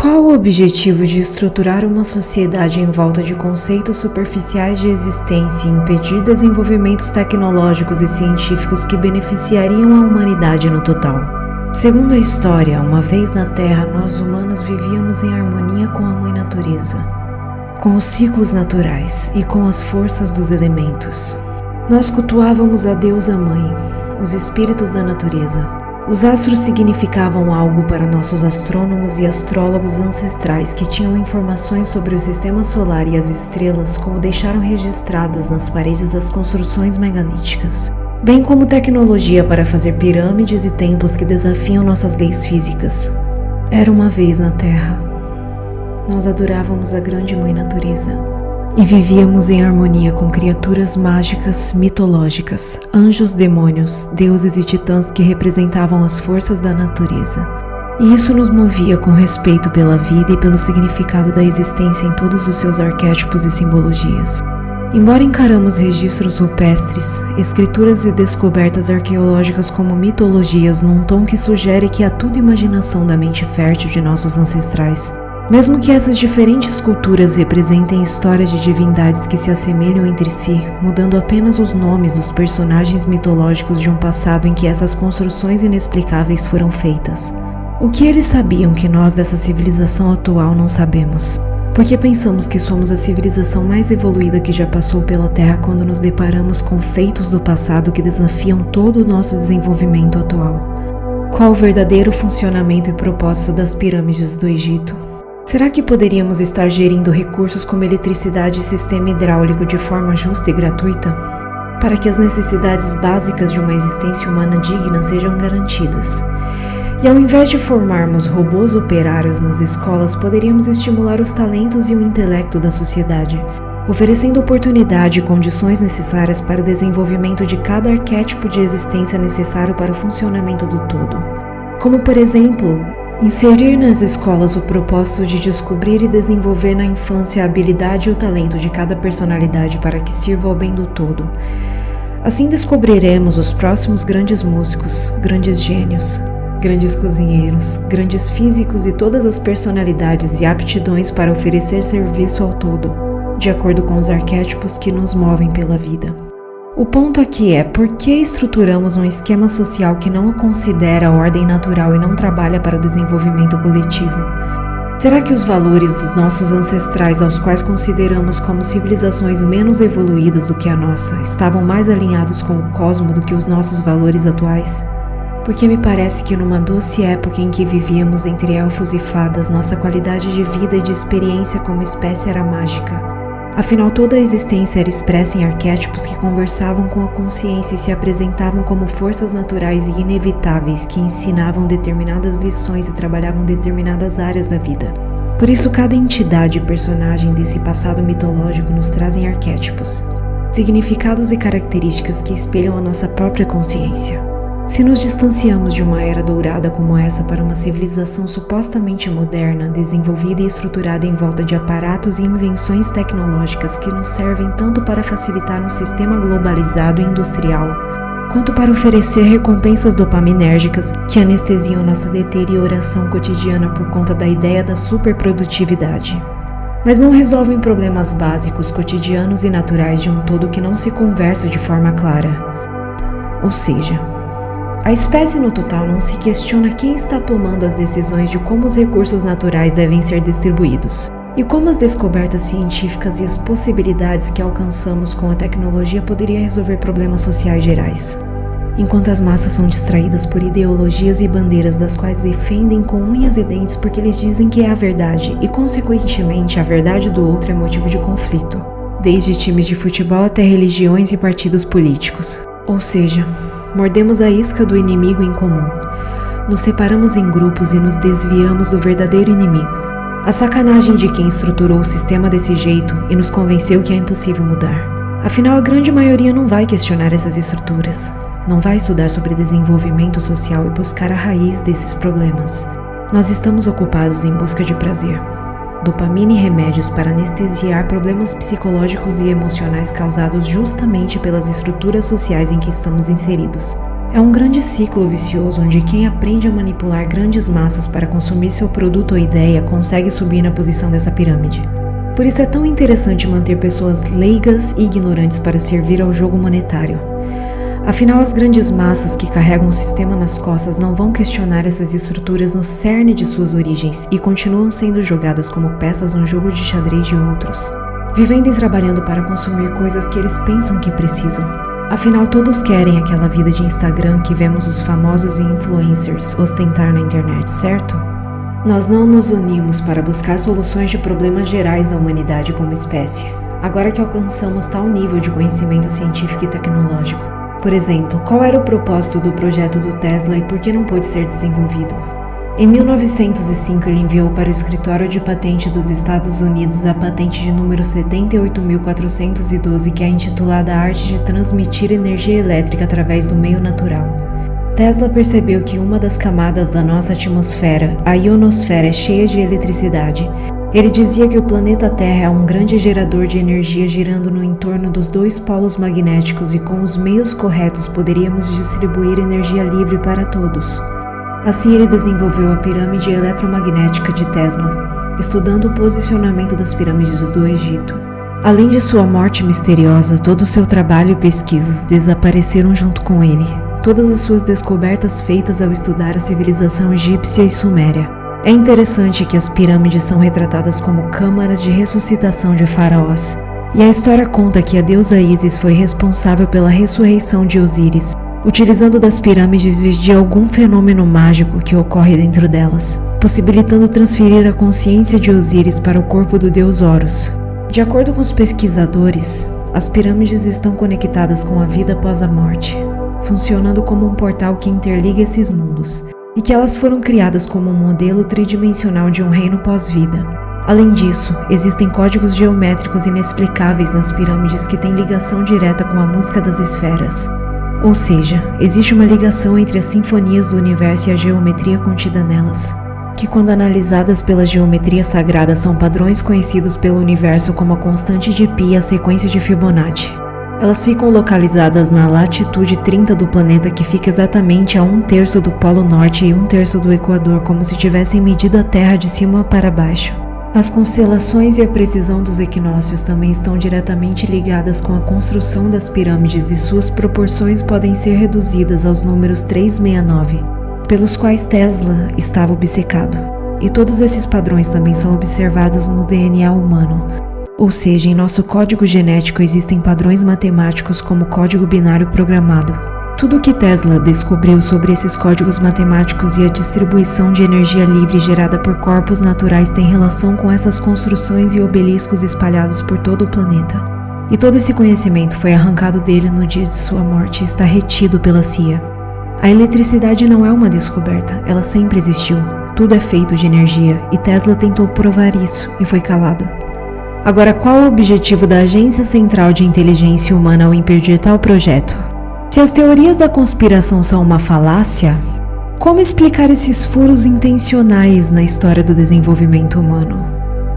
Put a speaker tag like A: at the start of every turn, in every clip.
A: Qual o objetivo de estruturar uma sociedade em volta de conceitos superficiais de existência e impedir desenvolvimentos tecnológicos e científicos que beneficiariam a humanidade no total? Segundo a história, uma vez na Terra, nós humanos vivíamos em harmonia com a Mãe Natureza, com os ciclos naturais e com as forças dos elementos. Nós cultuávamos a Deusa Mãe, os espíritos da natureza. Os astros significavam algo para nossos astrônomos e astrólogos ancestrais que tinham informações sobre o sistema solar e as estrelas, como deixaram registradas nas paredes das construções megalíticas, bem como tecnologia para fazer pirâmides e templos que desafiam nossas leis físicas. Era uma vez na Terra. Nós adorávamos a grande Mãe Natureza e vivíamos em harmonia com criaturas mágicas, mitológicas, anjos, demônios, deuses e titãs que representavam as forças da natureza. E isso nos movia com respeito pela vida e pelo significado da existência em todos os seus arquétipos e simbologias. Embora encaramos registros rupestres, escrituras e descobertas arqueológicas como mitologias num tom que sugere que há tudo imaginação da mente fértil de nossos ancestrais, mesmo que essas diferentes culturas representem histórias de divindades que se assemelham entre si, mudando apenas os nomes dos personagens mitológicos de um passado em que essas construções inexplicáveis foram feitas. O que eles sabiam que nós dessa civilização atual não sabemos? Porque pensamos que somos a civilização mais evoluída que já passou pela Terra quando nos deparamos com feitos do passado que desafiam todo o nosso desenvolvimento atual. Qual o verdadeiro funcionamento e propósito das pirâmides do Egito? Será que poderíamos estar gerindo recursos como eletricidade e sistema hidráulico de forma justa e gratuita? Para que as necessidades básicas de uma existência humana digna sejam garantidas. E ao invés de formarmos robôs operários nas escolas, poderíamos estimular os talentos e o intelecto da sociedade, oferecendo oportunidade e condições necessárias para o desenvolvimento de cada arquétipo de existência necessário para o funcionamento do todo. Como, por exemplo, inserir nas escolas o propósito de descobrir e desenvolver na infância a habilidade e o talento de cada personalidade para que sirva ao bem do todo. Assim descobriremos os próximos grandes músicos, grandes gênios, grandes cozinheiros, grandes físicos e todas as personalidades e aptidões para oferecer serviço ao todo, de acordo com os arquétipos que nos movem pela vida. O ponto aqui é por que estruturamos um esquema social que não considera a ordem natural e não trabalha para o desenvolvimento coletivo? Será que os valores dos nossos ancestrais, aos quais consideramos como civilizações menos evoluídas do que a nossa, estavam mais alinhados com o cosmo do que os nossos valores atuais? Porque me parece que numa doce época em que vivíamos entre elfos e fadas, nossa qualidade de vida e de experiência como espécie era mágica. Afinal, toda a existência era expressa em arquétipos que conversavam com a consciência e se apresentavam como forças naturais e inevitáveis que ensinavam determinadas lições e trabalhavam determinadas áreas da vida. Por isso, cada entidade e personagem desse passado mitológico nos trazem arquétipos, significados e características que espelham a nossa própria consciência. Se nos distanciamos de uma era dourada como essa para uma civilização supostamente moderna, desenvolvida e estruturada em volta de aparatos e invenções tecnológicas que nos servem tanto para facilitar um sistema globalizado e industrial, quanto para oferecer recompensas dopaminérgicas que anestesiam nossa deterioração cotidiana por conta da ideia da superprodutividade, mas não resolvem problemas básicos, cotidianos e naturais de um todo que não se conversa de forma clara. Ou seja, a espécie no total não se questiona quem está tomando as decisões de como os recursos naturais devem ser distribuídos, e como as descobertas científicas e as possibilidades que alcançamos com a tecnologia poderiam resolver problemas sociais gerais. Enquanto as massas são distraídas por ideologias e bandeiras das quais defendem com unhas e dentes porque eles dizem que é a verdade, e consequentemente a verdade do outro é motivo de conflito, desde times de futebol até religiões e partidos políticos. Ou seja, mordemos a isca do inimigo em comum. Nos separamos em grupos e nos desviamos do verdadeiro inimigo. A sacanagem de quem estruturou o sistema desse jeito e nos convenceu que é impossível mudar. Afinal, a grande maioria não vai questionar essas estruturas. Não vai estudar sobre desenvolvimento social e buscar a raiz desses problemas. Nós estamos ocupados em busca de prazer, dopamina e remédios para anestesiar problemas psicológicos e emocionais causados justamente pelas estruturas sociais em que estamos inseridos. É um grande ciclo vicioso onde quem aprende a manipular grandes massas para consumir seu produto ou ideia consegue subir na posição dessa pirâmide. Por isso é tão interessante manter pessoas leigas e ignorantes para servir ao jogo monetário. Afinal, as grandes massas que carregam o sistema nas costas não vão questionar essas estruturas no cerne de suas origens e continuam sendo jogadas como peças no jogo de xadrez de outros, vivendo e trabalhando para consumir coisas que eles pensam que precisam. Afinal, todos querem aquela vida de Instagram que vemos os famosos influencers ostentar na internet, certo? Nós não nos unimos para buscar soluções de problemas gerais da humanidade como espécie, agora que alcançamos tal nível de conhecimento científico e tecnológico. Por exemplo, qual era o propósito do projeto do Tesla e por que não pôde ser desenvolvido? Em 1905, ele enviou para o Escritório de Patente dos Estados Unidos a patente de número 78.412, que é intitulada A Arte de Transmitir Energia Elétrica através do Meio Natural. Tesla percebeu que uma das camadas da nossa atmosfera, a ionosfera, é cheia de eletricidade. Ele dizia que o planeta Terra é um grande gerador de energia girando no entorno dos dois polos magnéticos e com os meios corretos poderíamos distribuir energia livre para todos. Assim ele desenvolveu a pirâmide eletromagnética de Tesla, estudando o posicionamento das pirâmides do Egito. Além de sua morte misteriosa, todo o seu trabalho e pesquisas desapareceram junto com ele. Todas as suas descobertas feitas ao estudar a civilização egípcia e suméria. É interessante que as pirâmides são retratadas como câmaras de ressuscitação de faraós. E a história conta que a deusa Ísis foi responsável pela ressurreição de Osíris, utilizando das pirâmides e de algum fenômeno mágico que ocorre dentro delas, possibilitando transferir a consciência de Osíris para o corpo do deus Horus. De acordo com os pesquisadores, as pirâmides estão conectadas com a vida após a morte, funcionando como um portal que interliga esses mundos, e que elas foram criadas como um modelo tridimensional de um reino pós-vida. Além disso, existem códigos geométricos inexplicáveis nas pirâmides que têm ligação direta com a música das esferas. Ou seja, existe uma ligação entre as sinfonias do universo e a geometria contida nelas, que quando analisadas pela geometria sagrada são padrões conhecidos pelo universo como a constante de Pi e a sequência de Fibonacci. Elas ficam localizadas na latitude 30 do planeta, que fica exatamente a 1/3 do Polo Norte e 1/3 do Equador, como se tivessem medido a Terra de cima para baixo. As constelações e a precisão dos equinócios também estão diretamente ligadas com a construção das pirâmides e suas proporções podem ser reduzidas aos números 369, pelos quais Tesla estava obcecado. E todos esses padrões também são observados no DNA humano. Ou seja, em nosso código genético existem padrões matemáticos como código binário programado. Tudo o que Tesla descobriu sobre esses códigos matemáticos e a distribuição de energia livre gerada por corpos naturais tem relação com essas construções e obeliscos espalhados por todo o planeta. E todo esse conhecimento foi arrancado dele no dia de sua morte e está retido pela CIA. A eletricidade não é uma descoberta, ela sempre existiu. Tudo é feito de energia e Tesla tentou provar isso e foi calado. Agora, qual o objetivo da Agência Central de Inteligência Humana ao impedir tal projeto? Se as teorias da conspiração são uma falácia, como explicar esses furos intencionais na história do desenvolvimento humano?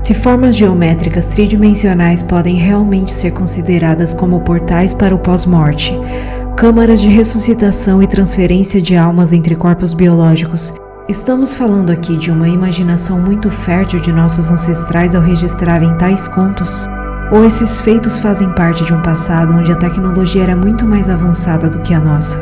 A: Se formas geométricas tridimensionais podem realmente ser consideradas como portais para o pós-morte, câmaras de ressuscitação e transferência de almas entre corpos biológicos, estamos falando aqui de uma imaginação muito fértil de nossos ancestrais ao registrarem tais contos? Ou esses feitos fazem parte de um passado onde a tecnologia era muito mais avançada do que a nossa,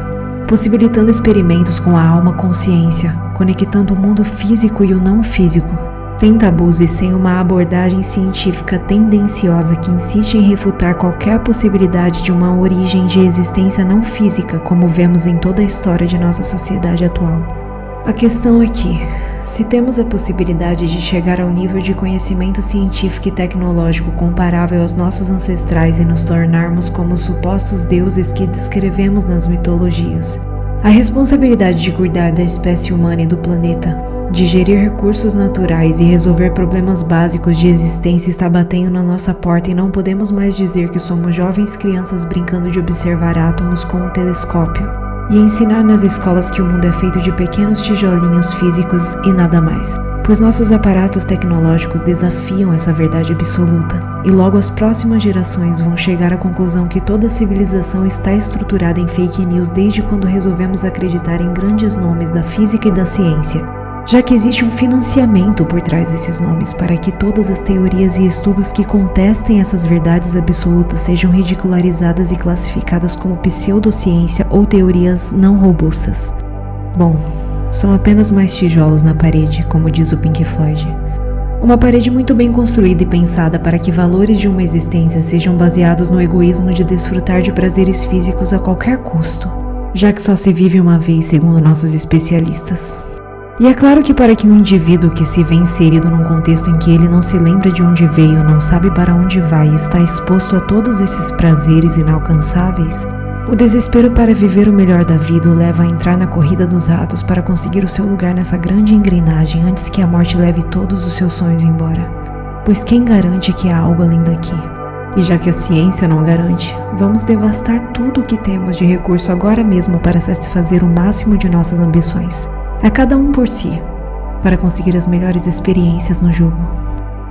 A: possibilitando experimentos com a alma-consciência, conectando o mundo físico e o não físico, sem tabus e sem uma abordagem científica tendenciosa que insiste em refutar qualquer possibilidade de uma origem de existência não física, como vemos em toda a história de nossa sociedade atual. A questão é que, se temos a possibilidade de chegar ao nível de conhecimento científico e tecnológico comparável aos nossos ancestrais e nos tornarmos como os supostos deuses que descrevemos nas mitologias, a responsabilidade de cuidar da espécie humana e do planeta, de gerir recursos naturais e resolver problemas básicos de existência está batendo na nossa porta e não podemos mais dizer que somos jovens crianças brincando de observar átomos com um telescópio e ensinar nas escolas que o mundo é feito de pequenos tijolinhos físicos e nada mais. pois nossos aparatos tecnológicos desafiam essa verdade absoluta, e logo as próximas gerações vão chegar à conclusão que toda civilização está estruturada em fake news desde quando resolvemos acreditar em grandes nomes da física e da ciência, já que existe um financiamento por trás desses nomes para que todas as teorias e estudos que contestem essas verdades absolutas sejam ridicularizadas e classificadas como pseudociência ou teorias não robustas. Bom, são apenas mais tijolos na parede, como diz o Pink Floyd. Uma parede muito bem construída e pensada para que valores de uma existência sejam baseados no egoísmo de desfrutar de prazeres físicos a qualquer custo, já que só se vive uma vez, segundo nossos especialistas. E é claro que para que um indivíduo que se vê inserido num contexto em que ele não se lembra de onde veio, não sabe para onde vai e está exposto a todos esses prazeres inalcançáveis, o desespero para viver o melhor da vida o leva a entrar na corrida dos ratos para conseguir o seu lugar nessa grande engrenagem antes que a morte leve todos os seus sonhos embora. Pois quem garante que há algo além daqui? E já que a ciência não garante, vamos devastar tudo o que temos de recurso agora mesmo para satisfazer o máximo de nossas ambições, a cada um por si, para conseguir as melhores experiências no jogo.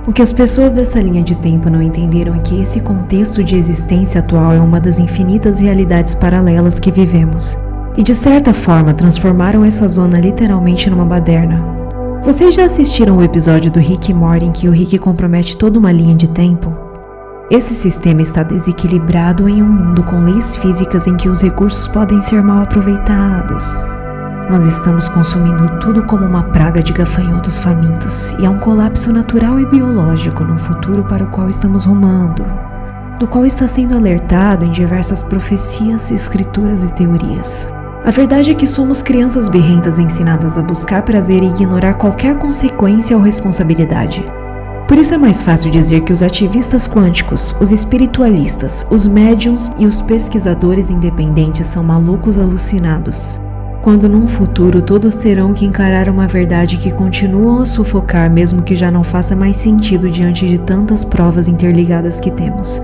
A: O que as pessoas dessa linha de tempo não entenderam é que esse contexto de existência atual é uma das infinitas realidades paralelas que vivemos, e de certa forma transformaram essa zona literalmente numa baderna. Vocês já assistiram o episódio do Rick e Morty em que o Rick compromete toda uma linha de tempo? Esse sistema está desequilibrado em um mundo com leis físicas em que os recursos podem ser mal aproveitados. Nós estamos consumindo tudo como uma praga de gafanhotos famintos, e há um colapso natural e biológico no futuro para o qual estamos rumando, do qual está sendo alertado em diversas profecias, escrituras e teorias. A verdade é que somos crianças birrentas ensinadas a buscar prazer e ignorar qualquer consequência ou responsabilidade. Por isso é mais fácil dizer que os ativistas quânticos, os espiritualistas, os médiums e os pesquisadores independentes são malucos alucinados, quando num futuro todos terão que encarar uma verdade que continua a sufocar mesmo que já não faça mais sentido diante de tantas provas interligadas que temos.